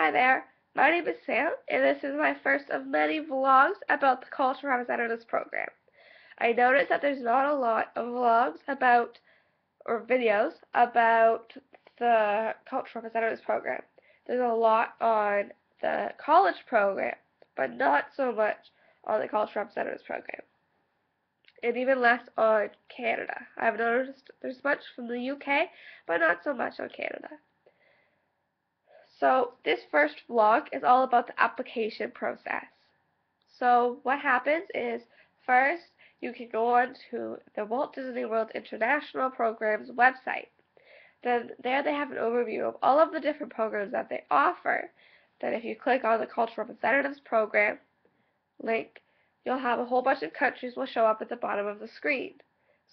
Hi there, my name is Sam, and this is my first of many vlogs about the Cultural Representatives Program. I noticed that there's not a lot of vlogs about, or videos about the Cultural Representatives Program. There's a lot on the college program, but not so much on the Cultural Representatives Program. And even less on Canada. I've noticed there's much from the UK, but not so much on Canada. So this first vlog is all about the application process. So what happens is, first you can go on to the Walt Disney World International Program's website. Then there they have an overview of all of the different programs that they offer. Then if you click on the Cultural Representatives Program link, you'll have a whole bunch of countries will show up at the bottom of the screen.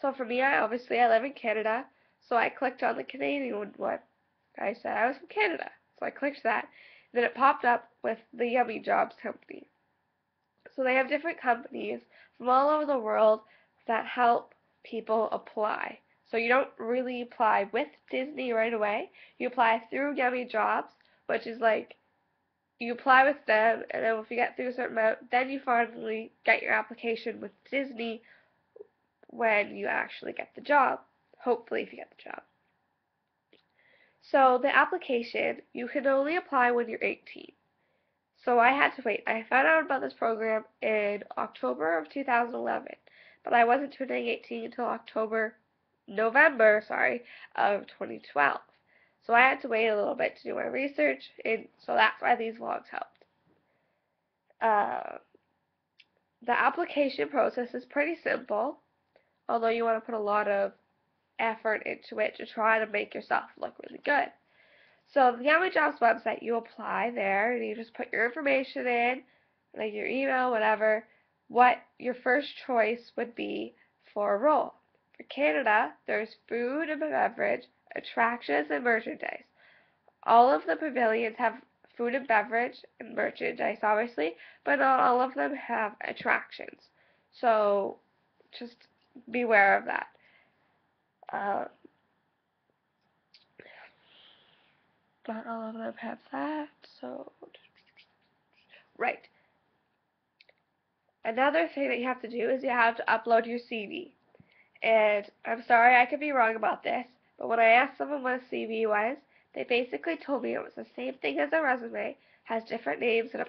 So for me, I live in Canada, so I clicked on the Canadian one. I said I was from Canada. So I clicked that. Then it popped up with the Yummy Jobs company. So they have different companies from all over the world that help people apply. So you don't really apply with Disney right away. You apply through Yummy Jobs, which is like you apply with them, and then if you get through a certain amount, then you finally get your application with Disney when you actually get the job. Hopefully, if you get the job. So the application, you can only apply when you're 18. So I had to wait. I found out about this program in October of 2011, but I wasn't turning 18 until November, of 2012. So I had to wait a little bit to do my research, and so that's why these vlogs helped. The application process is pretty simple, although you want to put a lot of effort into it to try to make yourself look really good. So the Yummy Jobs website, you apply there, and you just put your information in, like your email, whatever, what your first choice would be for a role. For Canada, there's food and beverage, attractions, and merchandise. All of the pavilions have food and beverage and merchandise, obviously, but not all of them have attractions. So just beware of that. Not all of them have that, so right. Another thing that you have to do is you have to upload your CV. And I'm sorry, I could be wrong about this, but when I asked someone what a CV was, they basically told me it was the same thing as a resume, has different names, and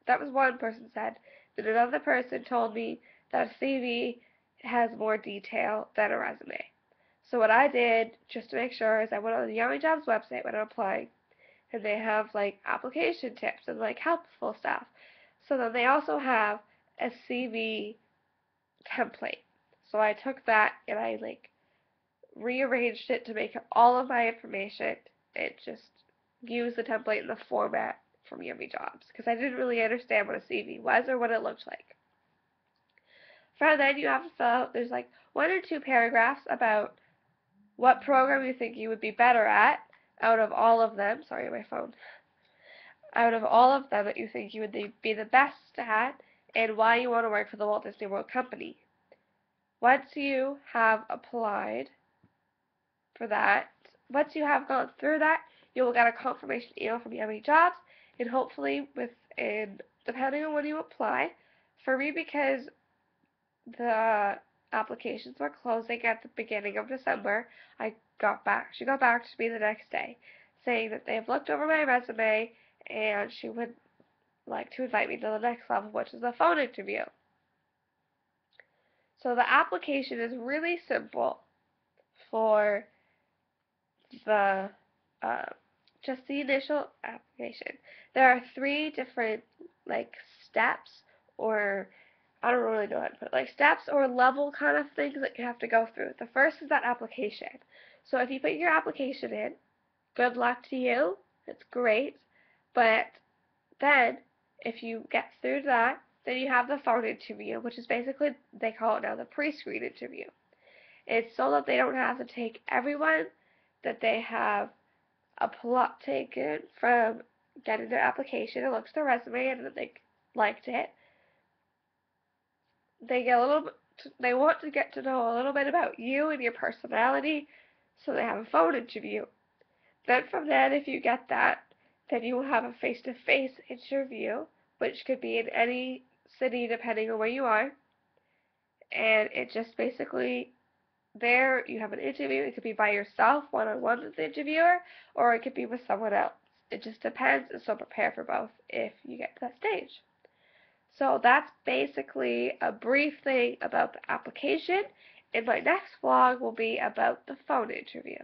that was one person said. Then another person told me that a CV has more detail than a resume. So what I did, just to make sure, is I went on the Yummy Jobs website when I'm applying, and they have like application tips and like helpful stuff. So then they also have a CV template. So I took that and I like rearranged it to make all of my information and just use the template in the format from Yummy Jobs because I didn't really understand what a CV was or what it looked like. From then you have to fill out, there's like 1 or 2 paragraphs about what program you think you would be better at out of all of them. Sorry, my phone. Out of all of them that you think you would be the best at, and why you want to work for the Walt Disney World Company. Once you have applied for that, once you have gone through that, you will get a confirmation email from Yummy Jobs, and hopefully within, depending on when you apply, for me because the applications were closing at the beginning of December, she got back to me the next day saying that they have looked over my resume and she would like to invite me to the next level, which is a phone interview. So the application is really simple for the just the initial application. There are 3 different like steps, or I don't really know how to put it, like steps or level kind of things that you have to go through. The first is that application. So if you put your application in, good luck to you. It's great. But then if you get through that, then you have the phone interview, which is basically, they call it now the pre-screen interview. It's so that they don't have to take everyone that they have taken from getting their application and looks at their resume and that they liked it. They want to get to know a little bit about you and your personality, so they have a phone interview. Then from then, if you get that, Then you will have a face-to-face interview, which could be in any city depending on where you are. And it just basically, there you have an interview. It could be by yourself, one-on-one with the interviewer, or it could be with someone else. It just depends, and so prepare for both if you get to that stage. So that's basically a brief thing about the application. And my next vlog will be about the phone interview.